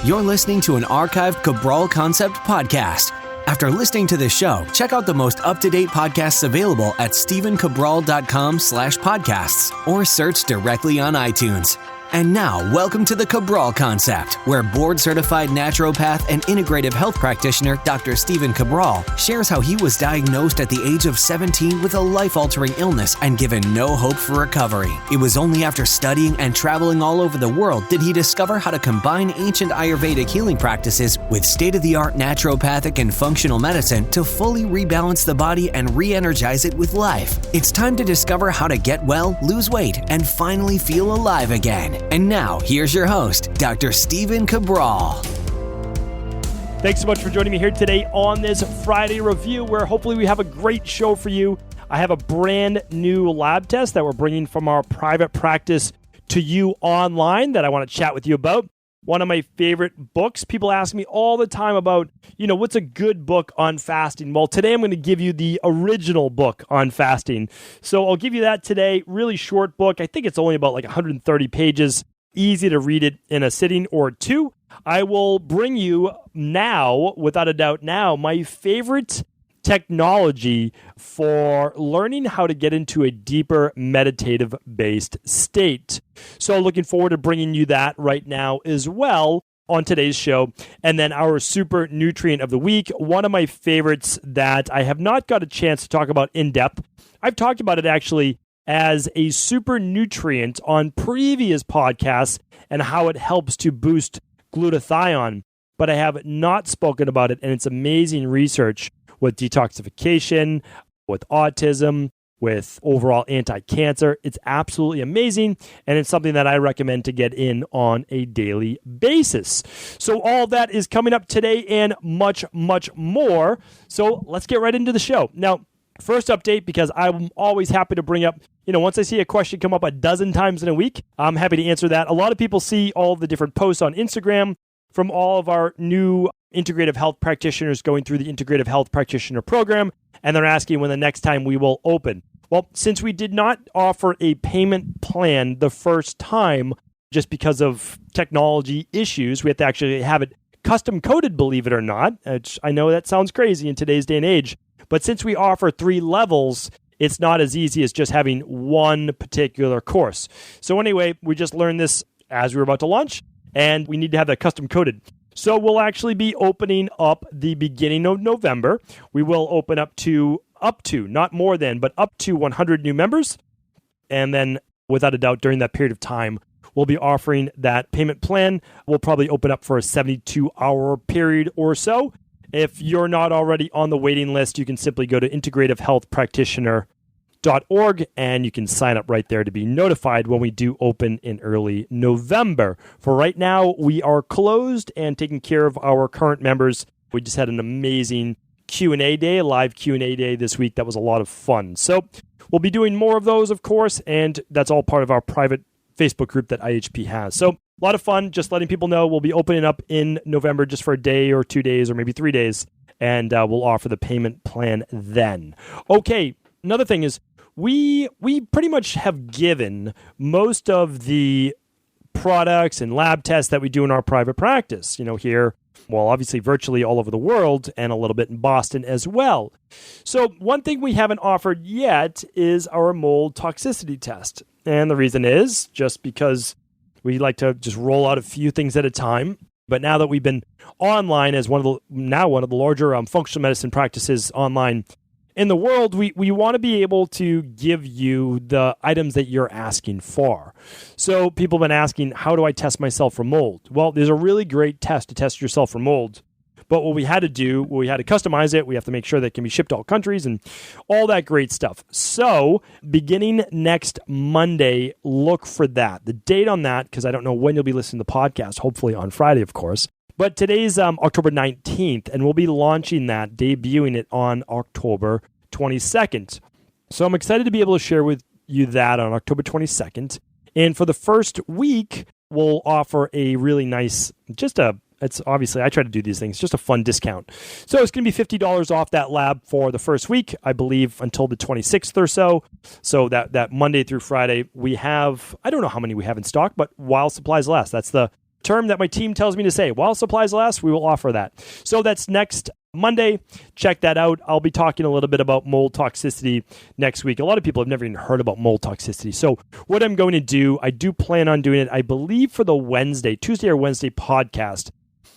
You're listening to an archived Cabral Concept podcast. After listening to this show, check out the most up-to-date podcasts available at stephencabral.com/podcasts or search directly on iTunes. And now, welcome to the Cabral Concept, where board-certified naturopath and integrative health practitioner Dr. Stephen Cabral shares how he was diagnosed at the age of 17 with a life-altering illness and given no hope for recovery. It was only after studying and traveling all over the world did he discover how to combine ancient Ayurvedic healing practices with state-of-the-art naturopathic and functional medicine to fully rebalance the body and re-energize it with life. It's time to discover how to get well, lose weight, and finally feel alive again. And now, here's your host, Dr. Stephen Cabral. Thanks so much for joining me here today on this Friday review, where hopefully we have a great show for you. I have a brand new lab test that we're bringing from our private practice to you online that I want to chat with you about. One of my favorite books. People ask me all the time about, what's a good book on fasting? Well, today I'm going to give you the original book on fasting. So I'll give you that today. Really short book. I think it's only about 130 pages. Easy to read it in a sitting or two. I will bring you now, without a doubt my favorite technology for learning how to get into a deeper meditative-based state. So looking forward to bringing you that right now as well on today's show. And then our super nutrient of the week, one of my favorites that I have not got a chance to talk about in depth. I've talked about it actually as a super nutrient on previous podcasts and how it helps to boost glutathione, but I have not spoken about it, and it's amazing research with detoxification, with autism, with overall anti-cancer. It's absolutely amazing, and it's something that I recommend to get in on a daily basis. So all that is coming up today and much, much more. So let's get right into the show. Now, first update, because I'm always happy to bring up, once I see a question come up a dozen times in a week, I'm happy to answer that. A lot of people see all the different posts on Instagram from all of our new integrative health practitioners going through the integrative health practitioner program, and they're asking when the next time we will open. Well, since we did not offer a payment plan the first time, just because of technology issues, we have to actually have it custom coded, believe it or not. I know that sounds crazy in today's day and age, but since we offer 3 levels, it's not as easy as just having one particular course. So anyway, we just learned this as we were about to launch, and we need to have that custom coded. So we'll actually be opening up the beginning of November. We will open up to, not more than, but up to 100 new members. And then, without a doubt, during that period of time, we'll be offering that payment plan. We'll probably open up for a 72-hour period or so. If you're not already on the waiting list, you can simply go to integrativehealthpractitioner.org and you can sign up right there to be notified when we do open in early November. For right now, we are closed and taking care of our current members. We just had an amazing Q&A day, a live Q&A day this week. That was a lot of fun. So we'll be doing more of those, of course, and that's all part of our private Facebook group that IHP has. So a lot of fun, just letting people know we'll be opening up in November just for a day or 2 days or maybe 3 days, and we'll offer the payment plan then. Okay, another thing is we pretty much have given most of the products and lab tests that we do in our private practice, here, well, obviously virtually all over the world and a little bit in Boston as well. So one thing we haven't offered yet is our mold toxicity test. And the reason is just because we like to just roll out a few things at a time. But now that we've been online as one of the larger functional medicine practices online in the world, we want to be able to give you the items that you're asking for. So people have been asking, how do I test myself for mold? Well, there's a really great test to test yourself for mold. But what we had to do, we had to customize it. We have to make sure that it can be shipped to all countries and all that great stuff. So beginning next Monday, look for that. The date on that, because I don't know when you'll be listening to the podcast, hopefully on Friday, of course. But today's October 19th, and we'll be launching that, debuting it on October 22nd. So I'm excited to be able to share with you that on October 22nd. And for the first week, we'll offer a really nice, it's obviously, I try to do these things, just a fun discount. So it's going to be $50 off that lab for the first week, I believe, until the 26th or so. So that Monday through Friday, we have, I don't know how many we have in stock, but while supplies last, that's the term that my team tells me to say. While supplies last, we will offer that. So that's next Monday. Check that out. I'll be talking a little bit about mold toxicity next week. A lot of people have never even heard about mold toxicity. So what I'm going to do, I do plan on doing it, I believe, for the Tuesday or Wednesday podcast.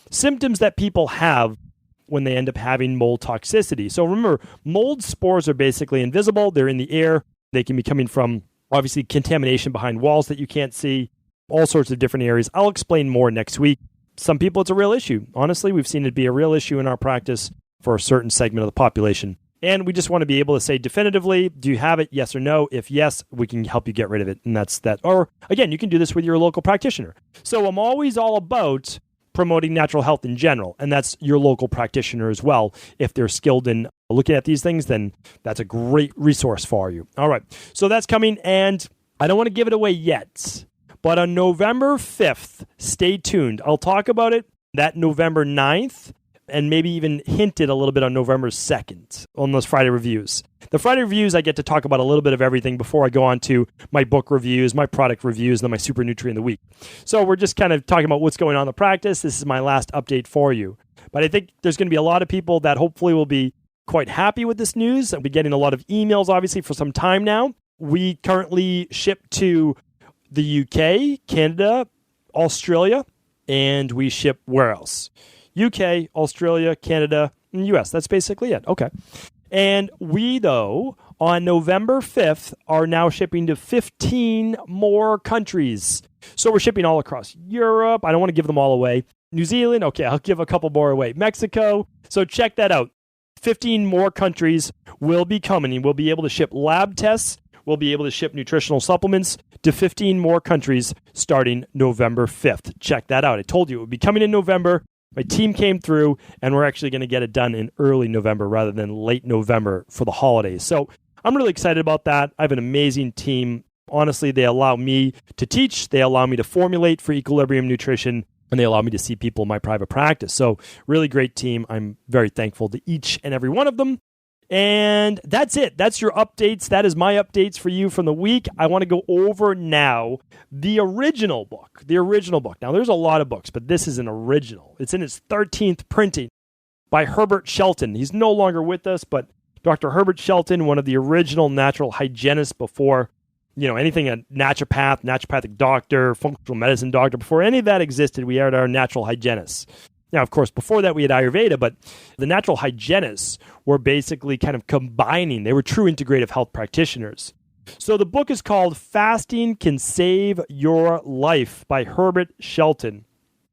Symptoms that people have when they end up having mold toxicity. So remember, mold spores are basically invisible. They're in the air. They can be coming from, obviously, contamination behind walls that you can't see, all sorts of different areas. I'll explain more next week. Some people, it's a real issue. Honestly, we've seen it be a real issue in our practice for a certain segment of the population. And we just want to be able to say definitively, do you have it? Yes or no? If yes, we can help you get rid of it. And that's that. Or again, you can do this with your local practitioner. So I'm always all about promoting natural health in general. And that's your local practitioner as well. If they're skilled in looking at these things, then that's a great resource for you. All right. So that's coming. And I don't want to give it away yet. But on November 5th, stay tuned. I'll talk about it that November 9th and maybe even hint it a little bit on November 2nd on those Friday reviews. The Friday reviews, I get to talk about a little bit of everything before I go on to my book reviews, my product reviews, and then my super nutrient of the week. So we're just kind of talking about what's going on in the practice. This is my last update for you. But I think there's going to be a lot of people that hopefully will be quite happy with this news. I'll be getting a lot of emails, obviously, for some time now. We currently ship to the UK, Canada, Australia, and we ship where else? UK, Australia, Canada, and US. That's basically it. Okay. And we, though, on November 5th, are now shipping to 15 more countries. So we're shipping all across Europe. I don't want to give them all away. New Zealand. Okay, I'll give a couple more away. Mexico. So check that out. 15 more countries will be coming. And we'll be able to ship lab tests. We'll be able to ship nutritional supplements to 15 more countries starting November 5th. Check that out. I told you it would be coming in November. My team came through, and we're actually going to get it done in early November rather than late November for the holidays. So I'm really excited about that. I have an amazing team. Honestly, they allow me to teach. They allow me to formulate for Equilibrium Nutrition, and they allow me to see people in my private practice. So really great team. I'm very thankful to each and every one of them. And that's it. That's your updates. That is my updates for you from the week. I want to go over now the original book. Now, there's a lot of books, but this is an original. It's in its 13th printing by Herbert Shelton. He's no longer with us, but Dr. Herbert Shelton, one of the original natural hygienists before, anything a naturopath, naturopathic doctor, functional medicine doctor, before any of that existed, we had our natural hygienists. Now, of course, before that, we had Ayurveda, but the natural hygienists were basically kind of combining. They were true integrative health practitioners. So the book is called Fasting Can Save Your Life by Herbert Shelton.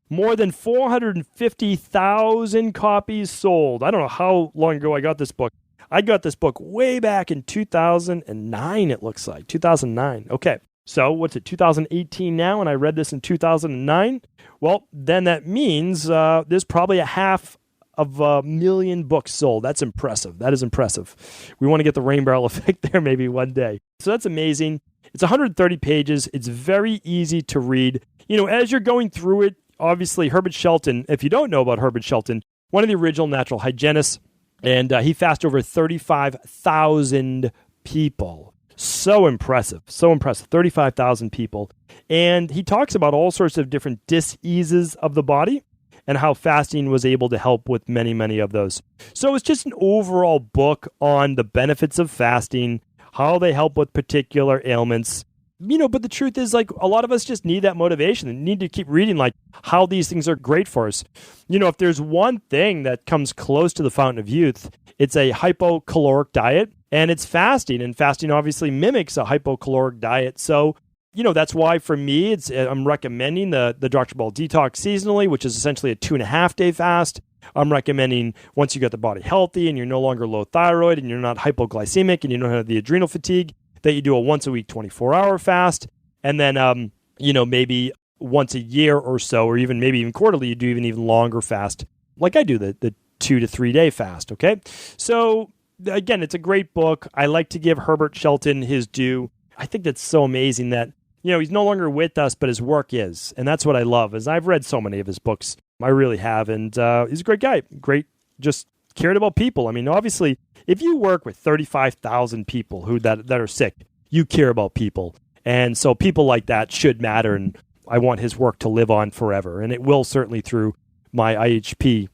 More than 450,000 copies sold. I don't know how long ago I got this book. I got this book way back in 2009, it looks like. 2009. Okay. So what's it, 2018 now, and I read this in 2009? Well, then that means there's probably 500,000 books sold. That's impressive. That is impressive. We want to get the rain barrel effect there maybe one day. So that's amazing. It's 130 pages. It's very easy to read. As you're going through it, obviously Herbert Shelton, if you don't know about Herbert Shelton, one of the original natural hygienists, and he fasted over 35,000 people. So impressive. 35,000 people. And he talks about all sorts of different diseases of the body and how fasting was able to help with many, many of those. So it's just an overall book on the benefits of fasting, how they help with particular ailments. But the truth is, a lot of us just need that motivation and need to keep reading, how these things are great for us. If there's one thing that comes close to the fountain of youth, it's a hypocaloric diet. And it's fasting, and fasting obviously mimics a hypocaloric diet. So, that's why for me, I'm recommending the Dr. Ball Detox seasonally, which is essentially a 2.5-day fast. I'm recommending once you get the body healthy and you're no longer low thyroid and you're not hypoglycemic and you don't have the adrenal fatigue, that you do a once a week 24-hour fast. And then, maybe once a year or so, or maybe even quarterly, you do even longer fast, like I do, the 2 to 3 day fast. Okay. So, again, it's a great book. I like to give Herbert Shelton his due. I think that's so amazing that, he's no longer with us, but his work is. And that's what I love, is I've read so many of his books. I really have. And he's a great guy. Great, just cared about people. I mean, obviously, if you work with 35,000 people that are sick, you care about people. And so people like that should matter. And, I want his work to live on forever. And it will certainly through my IHP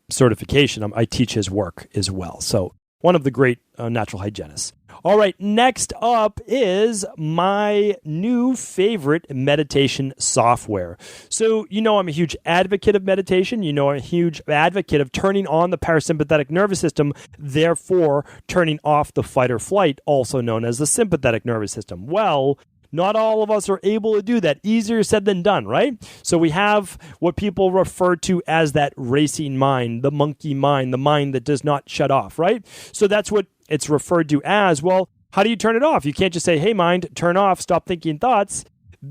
certification. I teach his work as well. So one of the great natural hygienists. All right, next up is my new favorite meditation software. So, I'm a huge advocate of meditation. I'm a huge advocate of turning on the parasympathetic nervous system, therefore turning off the fight or flight, also known as the sympathetic nervous system. Well, not all of us are able to do that. Easier said than done, right? So we have what people refer to as that racing mind, the monkey mind, the mind that does not shut off, right? So that's what it's referred to as. Well, how do you turn it off? You can't just say, hey, mind, turn off, stop thinking thoughts.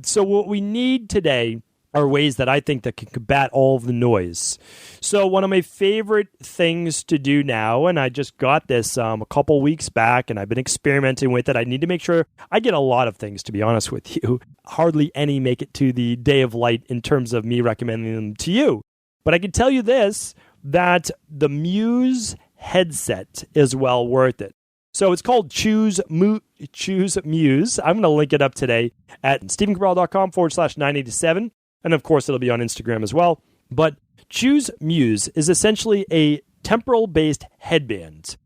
So what we need today are ways that I think that can combat all of the noise. So one of my favorite things to do now, and I just got this a couple weeks back, and I've been experimenting with it. I need to make sure I get a lot of things, to be honest with you. Hardly any make it to the day of light in terms of me recommending them to you. But I can tell you this, that the Muse headset is well worth it. So it's called Choose Muse. I'm going to link it up today at stephencabral.com/987. And of course, it'll be on Instagram as well. But Choose Muse is essentially a temporal-based headband.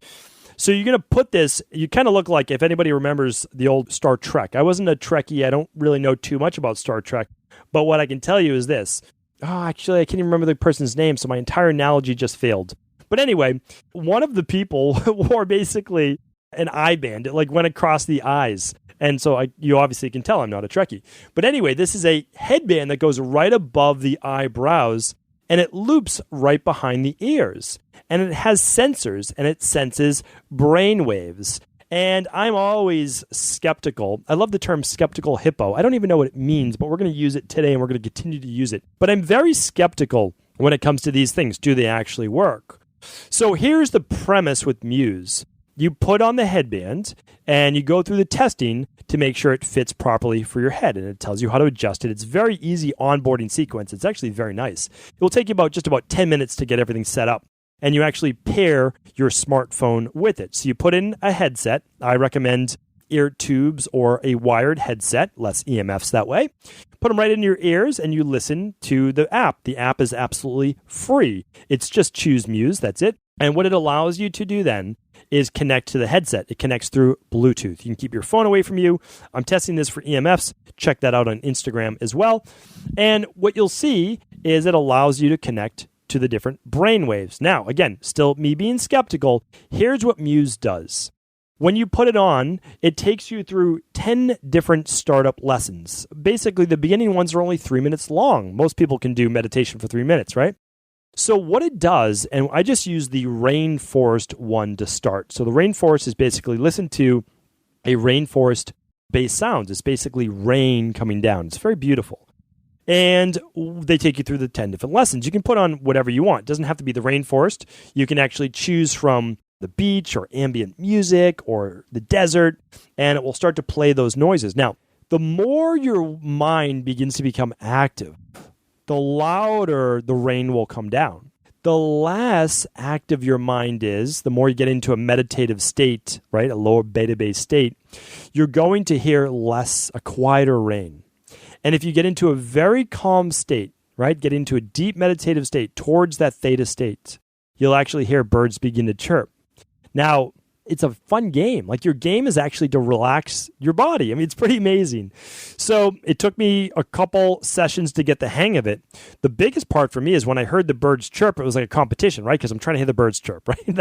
So you're going to put this, you kind of look like, if anybody remembers the old Star Trek. I wasn't a Trekkie. I don't really know too much about Star Trek. But what I can tell you is this. Actually, I can't even remember the person's name, so my entire analogy just failed. But anyway, one of the people wore basically an eye band. It went across the eyes. And so you obviously can tell I'm not a Trekkie. But anyway, this is a headband that goes right above the eyebrows, and it loops right behind the ears. And it has sensors, and it senses brain waves. And I'm always skeptical. I love the term skeptical hippo. I don't even know what it means, but we're going to use it today, and we're going to continue to use it. But I'm very skeptical when it comes to these things. Do they actually work? So here's the premise with Muse. You put on the headband and you go through the testing to make sure it fits properly for your head, and it tells you how to adjust it. It's a very easy onboarding sequence. It's actually very nice. It will take you just about 10 minutes to get everything set up, and you actually pair your smartphone with it. So you put in a headset. I recommend ear tubes or a wired headset, less EMFs that way. Put them right in your ears and you listen to the app. The app is absolutely free. It's just Choose Muse, that's it. And what it allows you to do then is connect to the headset. It connects through Bluetooth. You can keep your phone away from you. I'm testing this for EMFs. Check that out on Instagram as well. And what you'll see is it allows you to connect to the different brain waves. Now, again, still me being skeptical, here's what Muse does. When you put it on, it takes you through 10 different startup lessons. Basically, the beginning ones are only 3 minutes long. Most people can do meditation for 3 minutes, right? So what it does, and I just use the rainforest one to start. So the rainforest is basically listen to a rainforest-based sounds. It's basically rain coming down. It's very beautiful. And they take you through the 10 different lessons. You can put on whatever you want. It doesn't have to be the rainforest. You can actually choose from the beach or ambient music or the desert, and it will start to play those noises. Now, the more your mind begins to become active, the louder the rain will come down. The less active your mind is, the more you get into a meditative state, right, a lower beta-based state, you're going to hear a quieter rain. And if you get into a very calm state, right, get into a deep meditative state towards that theta state, you'll actually hear birds begin to chirp. Now, it's a fun game. Like, your game is actually to relax your body. I mean, it's pretty amazing. So it took me a couple sessions to get the hang of it. The biggest part for me is when I heard the birds chirp, it was like a competition, right? Because I'm trying to hear the birds chirp, right?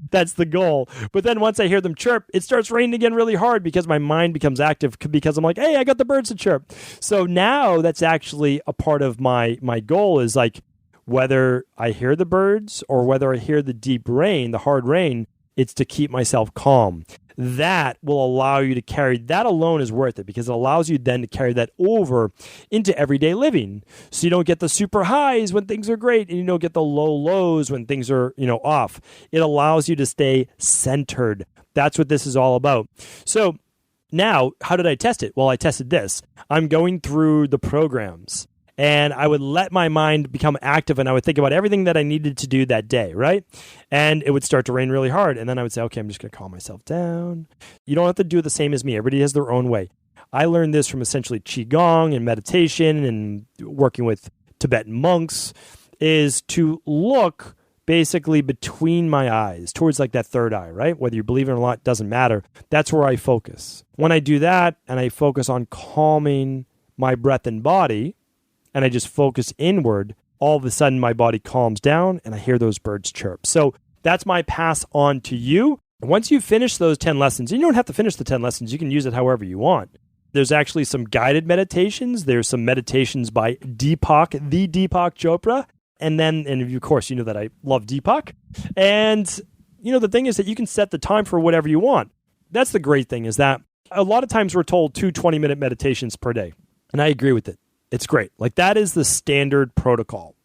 That's the goal. But then once I hear them chirp, it starts raining again really hard because my mind becomes active because I'm like, hey, I got the birds to chirp. So now that's actually a part of my goal is like, whether I hear the birds or whether I hear the deep rain, the hard rain, it's to keep myself calm. That will allow you to carry, that alone is worth it because it allows you then to carry that over into everyday living. So you don't get the super highs when things are great and you don't get the low lows when things are, off. It allows you to stay centered. That's what this is all about. So now, how did I test it? Well, I tested this. I'm going through the programs. And I would let my mind become active and I would think about everything that I needed to do that day, right? And it would start to rain really hard. And then I would say, okay, I'm just going to calm myself down. You don't have to do the same as me. Everybody has their own way. I learned this from essentially Qigong and meditation and working with Tibetan monks, is to look basically between my eyes, towards like that third eye, right? Whether you believe it or not, doesn't matter. That's where I focus. When I do that and I focus on calming my breath and body, and I just focus inward, all of a sudden my body calms down and I hear those birds chirp. So that's my pass on to you. Once you finish those 10 lessons, you don't have to finish the 10 lessons. You can use it however you want. There's actually some guided meditations. There's some meditations by Deepak, the Deepak Chopra. And of course, you know that I love Deepak. And, the thing is that you can set the time for whatever you want. That's the great thing, is that a lot of times we're told 2 20-minute meditations per day. And I agree with it. It's great. Like, that is the standard protocol.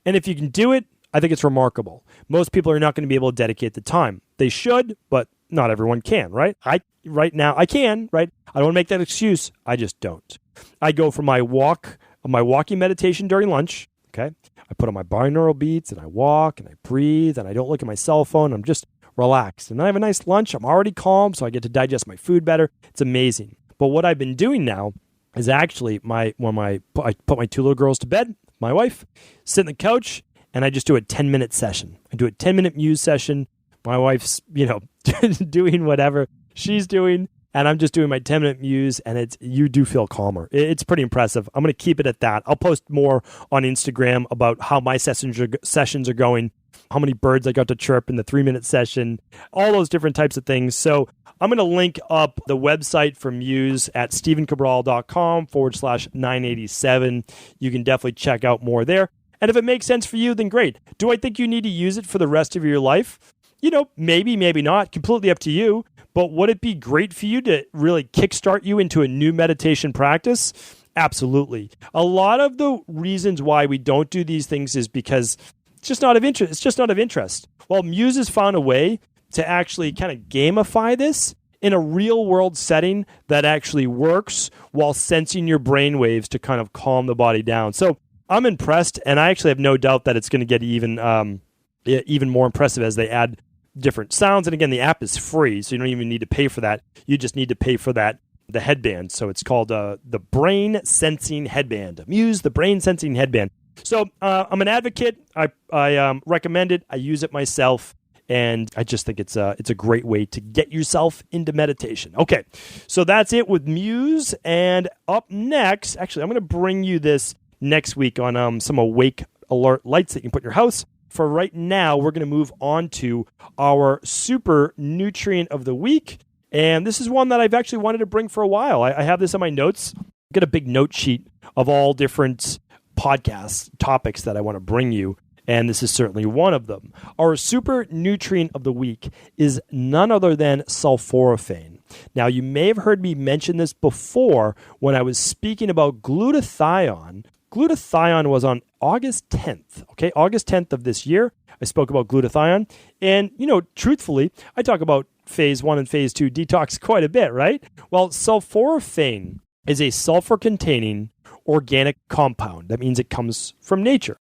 And if you can do it, I think it's remarkable. Most people are not going to be able to dedicate the time. They should, but not everyone can, right? Right now, I can, right? I don't want to make that excuse. I just don't. I go for my walking meditation during lunch, okay? I put on my binaural beats and I walk and I breathe and I don't look at my cell phone. I'm just relaxed. And then I have a nice lunch. I'm already calm, so I get to digest my food better. It's amazing. But what I've been doing now is actually I put my 2 little girls to bed, my wife, sit on the couch, and I just do a 10-minute session. I do a 10-minute Muse session. My wife's, doing whatever she's doing, and I'm just doing my 10-minute Muse, and you do feel calmer. It's pretty impressive. I'm going to keep it at that. I'll post more on Instagram about how my sessions are going, how many birds I got to chirp in the 3-minute session, all those different types of things. So I'm going to link up the website for Muse at stevencabral.com/987. You can definitely check out more there. And if it makes sense for you, then great. Do I think you need to use it for the rest of your life? Maybe, maybe not. Completely up to you. But would it be great for you to really kickstart you into a new meditation practice? Absolutely. A lot of the reasons why we don't do these things is because it's just not of interest. It's just not of interest. Well, Muse has found a way to actually kind of gamify this in a real-world setting that actually works while sensing your brain waves to kind of calm the body down. So I'm impressed, and I actually have no doubt that it's going to get even more impressive as they add different sounds. And again, the app is free, so you don't even need to pay for that. You just need to pay for the headband. So it's called the Brain Sensing Headband. Muse, the Brain Sensing Headband. So I'm an advocate. I recommend it. I use it myself, and I just think it's a great way to get yourself into meditation. Okay, so that's it with Muse. And up next, actually, I'm going to bring you this next week on some awake alert lights that you can put in your house. For right now, we're going to move on to our super nutrient of the week. And this is one that I've actually wanted to bring for a while. I have this in my notes. I've got a big note sheet of all different podcast topics that I want to bring you. And this is certainly one of them. Our super nutrient of the week is none other than sulforaphane. Now, you may have heard me mention this before when I was speaking about glutathione. Glutathione was on August 10th, okay? August 10th of this year, I spoke about glutathione. And, truthfully, I talk about phase 1 and phase 2 detox quite a bit, right? Well, sulforaphane is a sulfur-containing organic compound. That means it comes from nature.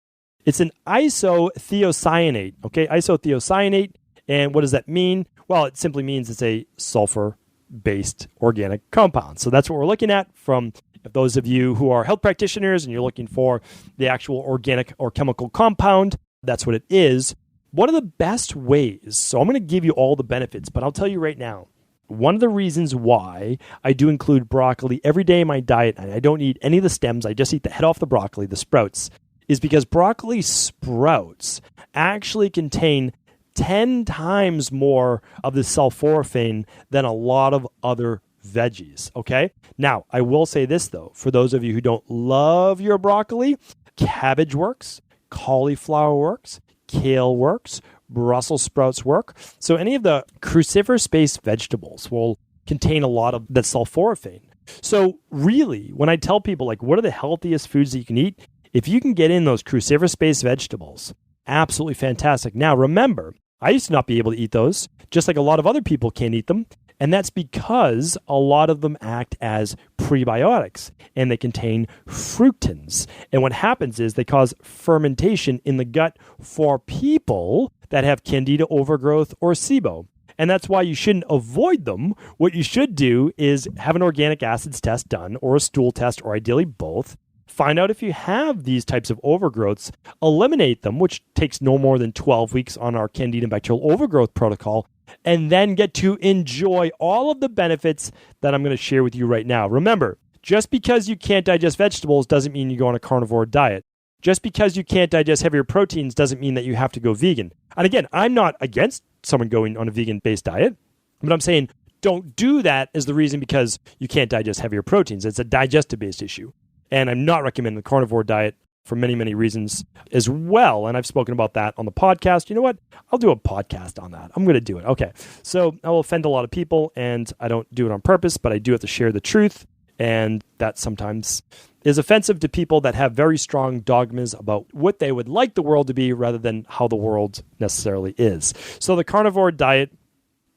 It's an isothiocyanate, okay? Isothiocyanate. And what does that mean? Well, it simply means it's a sulfur-based organic compound. So that's what we're looking at from those of you who are health practitioners and you're looking for the actual organic or chemical compound. That's what it is. One of the best ways, so I'm going to give you all the benefits, but I'll tell you right now, one of the reasons why I do include broccoli every day in my diet, and I don't eat any of the stems, I just eat the head off the broccoli, the sprouts, is because broccoli sprouts actually contain 10 times more of the sulforaphane than a lot of other veggies, okay? Now, I will say this, though. For those of you who don't love your broccoli, cabbage works, cauliflower works, kale works, Brussels sprouts work. So any of the cruciferous-based vegetables will contain a lot of that sulforaphane. So really, when I tell people, what are the healthiest foods that you can eat? If you can get in those cruciferous-based vegetables, absolutely fantastic. Now, remember, I used to not be able to eat those, just like a lot of other people can't eat them. And that's because a lot of them act as prebiotics and they contain fructans. And what happens is they cause fermentation in the gut for people that have candida overgrowth or SIBO. And that's why you shouldn't avoid them. What you should do is have an organic acids test done, or a stool test, or ideally both. Find out if you have these types of overgrowths, eliminate them, which takes no more than 12 weeks on our Candida bacterial overgrowth protocol, and then get to enjoy all of the benefits that I'm going to share with you right now. Remember, just because you can't digest vegetables doesn't mean you go on a carnivore diet. Just because you can't digest heavier proteins doesn't mean that you have to go vegan. And again, I'm not against someone going on a vegan-based diet, but I'm saying don't do that as the reason because you can't digest heavier proteins. It's a digestive-based issue. And I'm not recommending the carnivore diet for many, many reasons as well. And I've spoken about that on the podcast. You know what? I'll do a podcast on that. I'm going to do it. Okay. So I will offend a lot of people, and I don't do it on purpose, but I do have to share the truth. And that sometimes is offensive to people that have very strong dogmas about what they would like the world to be rather than how the world necessarily is. So the carnivore diet,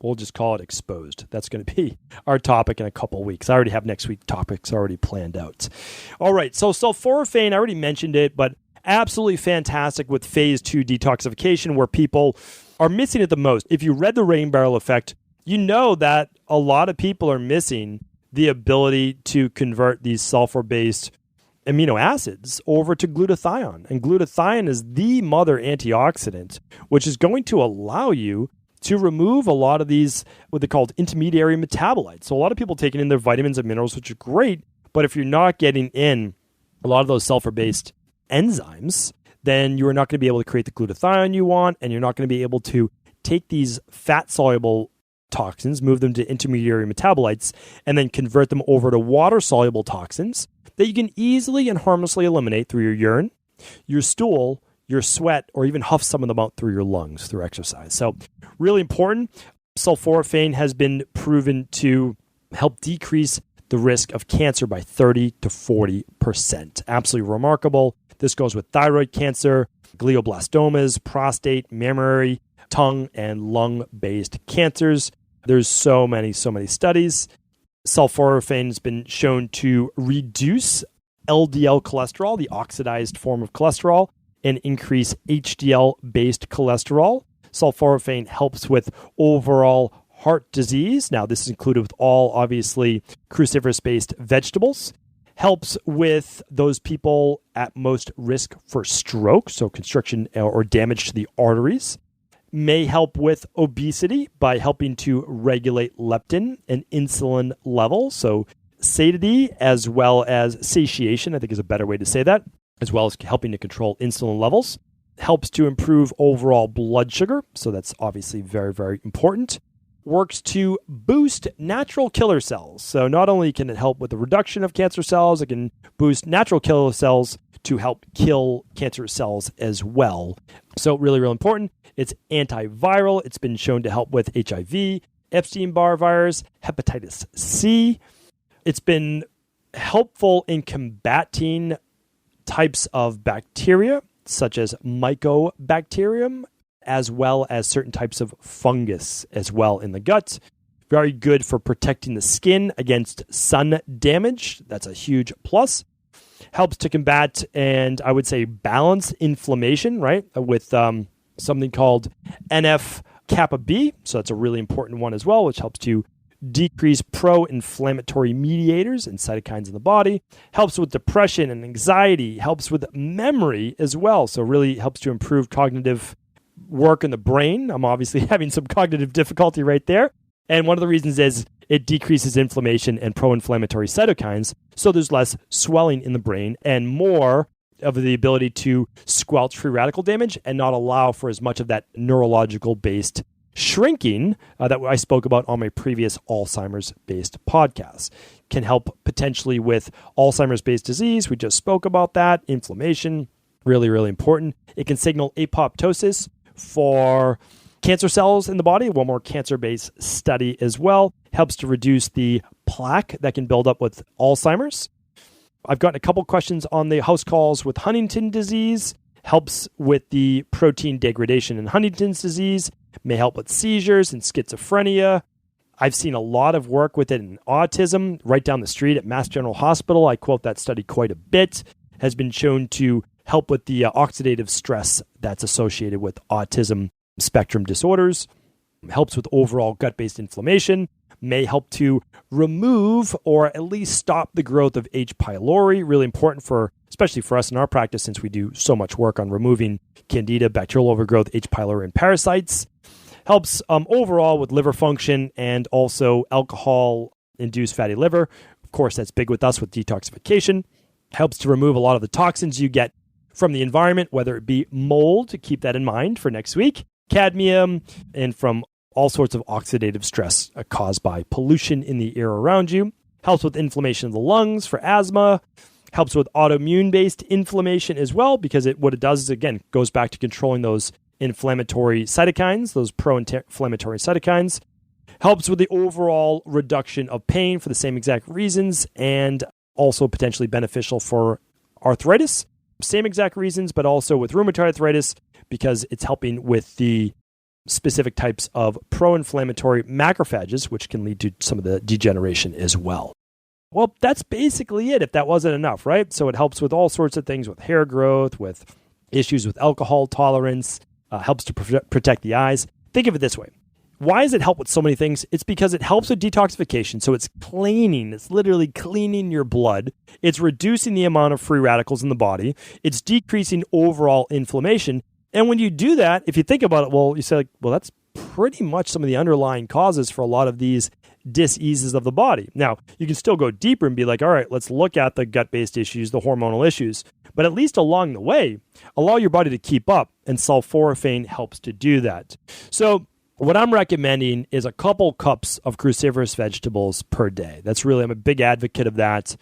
we'll just call it exposed. That's going to be our topic in a couple of weeks. I already have next week's topics already planned out. All right, so sulforaphane, I already mentioned it, but absolutely fantastic with phase 2 detoxification where people are missing it the most. If you read the rain barrel effect, you know that a lot of people are missing the ability to convert these sulfur-based amino acids over to glutathione. And glutathione is the mother antioxidant, which is going to allow you to remove a lot of these, what they call intermediary metabolites. So a lot of people taking in their vitamins and minerals, which are great, but if you're not getting in a lot of those sulfur-based enzymes, then you are not going to be able to create the glutathione you want, and you're not going to be able to take these fat-soluble toxins, move them to intermediary metabolites, and then convert them over to water-soluble toxins that you can easily and harmlessly eliminate through your urine, your stool, your sweat, or even huff some of them out through your lungs through exercise. So really important. Sulforaphane has been proven to help decrease the risk of cancer by 30 to 40%. Absolutely remarkable. This goes with thyroid cancer, glioblastomas, prostate, mammary, tongue, and lung-based cancers. There's so many studies. Sulforaphane has been shown to reduce LDL cholesterol, the oxidized form of cholesterol, and increase HDL-based cholesterol. Sulforaphane helps with overall heart disease. Now, this is included with all, obviously, cruciferous-based vegetables. Helps with those people at most risk for stroke, so constriction or damage to the arteries. May help with obesity by helping to regulate leptin and insulin levels. So satiety as well as satiation, I think is a better way to say that, as well as helping to control insulin levels. Helps to improve overall blood sugar. So that's obviously very, very important. Works to boost natural killer cells. So not only can it help with the reduction of cancer cells, it can boost natural killer cells to help kill cancer cells as well. So really, really important. It's antiviral. It's been shown to help with HIV, Epstein-Barr virus, hepatitis C. It's been helpful in combating types of bacteria, such as mycobacterium, as well as certain types of fungus as well in the gut. Very good for protecting the skin against sun damage. That's a huge plus. Helps to combat and I would say balance inflammation, right? With something called NF-kappa B. So that's a really important one as well, which helps to decrease pro-inflammatory mediators and cytokines in the body. Helps with depression and anxiety. Helps with memory as well. So really helps to improve cognitive work in the brain. I'm obviously having some cognitive difficulty right there. And one of the reasons is it decreases inflammation and pro-inflammatory cytokines, so there's less swelling in the brain and more of the ability to squelch free radical damage and not allow for as much of that neurological-based shrinking that I spoke about on my previous Alzheimer's-based podcast. Can help potentially with Alzheimer's-based disease. We just spoke about that. Inflammation, really, really important. It can signal apoptosis for cancer cells in the body, one more cancer-based study as well. Helps to reduce the plaque that can build up with Alzheimer's. I've gotten a couple questions on the house calls with Huntington disease. Helps with the protein degradation in Huntington's disease. May help with seizures and schizophrenia. I've seen a lot of work with it in autism. Right down the street at Mass General Hospital, I quote that study quite a bit, has been shown to help with the oxidative stress that's associated with autism spectrum disorders. helps with overall gut-based inflammation, may help to remove or at least stop the growth of H. pylori, really important especially for us in our practice since we do so much work on removing candida, bacterial overgrowth, H. pylori, and parasites. Helps overall with liver function and also alcohol-induced fatty liver. Of course, that's big with us with detoxification. Helps to remove a lot of the toxins you get from the environment, whether it be mold, to keep that in mind for next week, cadmium, and from all sorts of oxidative stress caused by pollution in the air around you. Helps with inflammation of the lungs for asthma. Helps with autoimmune-based inflammation as well, because what it does is, again, goes back to controlling those inflammatory cytokines, those pro-inflammatory cytokines. Helps with the overall reduction of pain for the same exact reasons, and also potentially beneficial for arthritis. Same exact reasons, but also with rheumatoid arthritis, because it's helping with the specific types of pro-inflammatory macrophages, which can lead to some of the degeneration as well. Well, that's basically it, if that wasn't enough, right? So it helps with all sorts of things, with hair growth, with issues with alcohol tolerance, helps to protect the eyes. Think of it this way. Why does it help with so many things? It's because it helps with detoxification. So it's cleaning. It's literally cleaning your blood. It's reducing the amount of free radicals in the body. It's decreasing overall inflammation. And when you do that, if you think about it, well, you say, well, that's pretty much some of the underlying causes for a lot of these diseases of the body. Now, you can still go deeper and be like, all right, let's look at the gut-based issues, the hormonal issues. But at least along the way, allow your body to keep up, and sulforaphane helps to do that. So what I'm recommending is a couple cups of cruciferous vegetables per day. I'm a big advocate of that.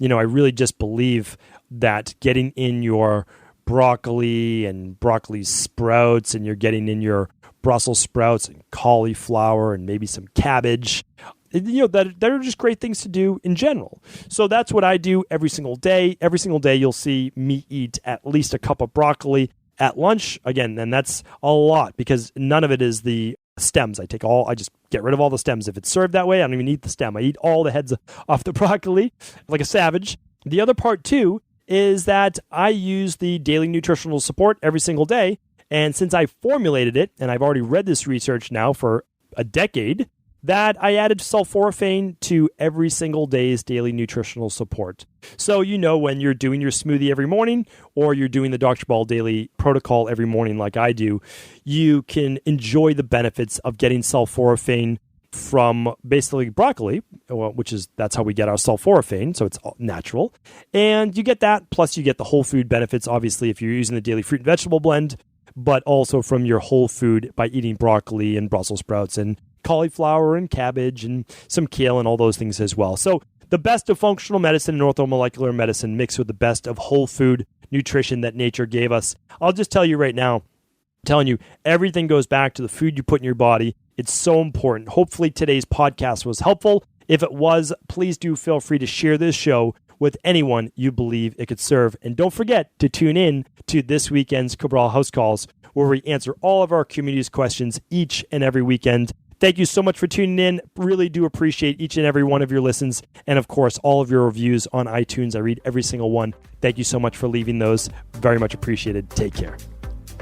I really just believe that getting in your broccoli and broccoli sprouts, and you're getting in your Brussels sprouts and cauliflower and maybe some cabbage, that are just great things to do in general. So that's what I do every single day. Every single day you'll see me eat at least a cup of broccoli at lunch. Again, and that's a lot because none of it is the stems. I just get rid of all the stems. If it's served that way, I don't even eat the stem. I eat all the heads off the broccoli like a savage. The other part too is that I use the daily nutritional support every single day. And since I formulated it, and I've already read this research now for a decade, that I added sulforaphane to every single day's daily nutritional support. So when you're doing your smoothie every morning, or you're doing the Dr. Ball daily protocol every morning like I do, you can enjoy the benefits of getting sulforaphane from basically broccoli, that's how we get our sulforaphane, so it's natural. And you get that, plus you get the whole food benefits, obviously, if you're using the daily fruit and vegetable blend, but also from your whole food by eating broccoli and Brussels sprouts and cauliflower and cabbage and some kale and all those things as well. So the best of functional medicine and orthomolecular medicine mixed with the best of whole food nutrition that nature gave us. I'll just tell you right now, telling you, everything goes back to the food you put in your body. It's so important. Hopefully today's podcast was helpful. If it was, please do feel free to share this show with anyone you believe it could serve. And don't forget to tune in to this weekend's Cabral House Calls, where we answer all of our community's questions each and every weekend. Thank you so much for tuning in. Really do appreciate each and every one of your listens. And of course, all of your reviews on iTunes. I read every single one. Thank you so much for leaving those. Very much appreciated. Take care.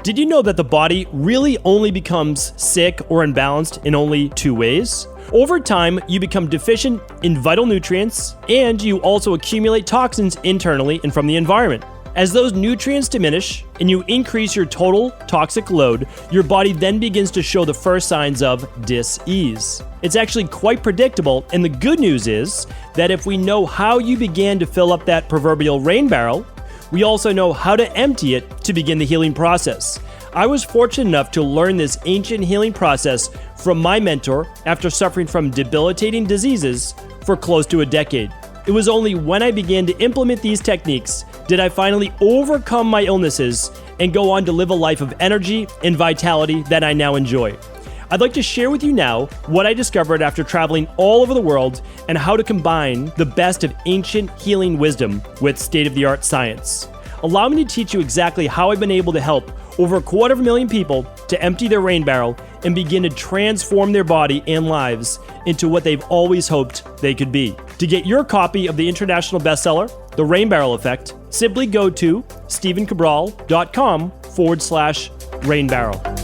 Did you know that the body really only becomes sick or imbalanced in only two ways? Over time, you become deficient in vital nutrients, and you also accumulate toxins internally and from the environment. As those nutrients diminish and you increase your total toxic load, your body then begins to show the first signs of dis-ease. It's actually quite predictable, and the good news is that if we know how you began to fill up that proverbial rain barrel, we also know how to empty it to begin the healing process. I was fortunate enough to learn this ancient healing process from my mentor after suffering from debilitating diseases for close to a decade. It was only when I began to implement these techniques did I finally overcome my illnesses and go on to live a life of energy and vitality that I now enjoy. I'd like to share with you now what I discovered after traveling all over the world and how to combine the best of ancient healing wisdom with state-of-the-art science. Allow me to teach you exactly how I've been able to help over 250,000 people to empty their rain barrel and begin to transform their body and lives into what they've always hoped they could be. To get your copy of the international bestseller, The Rain Barrel Effect, simply go to stephencabral.com/rainbarrel.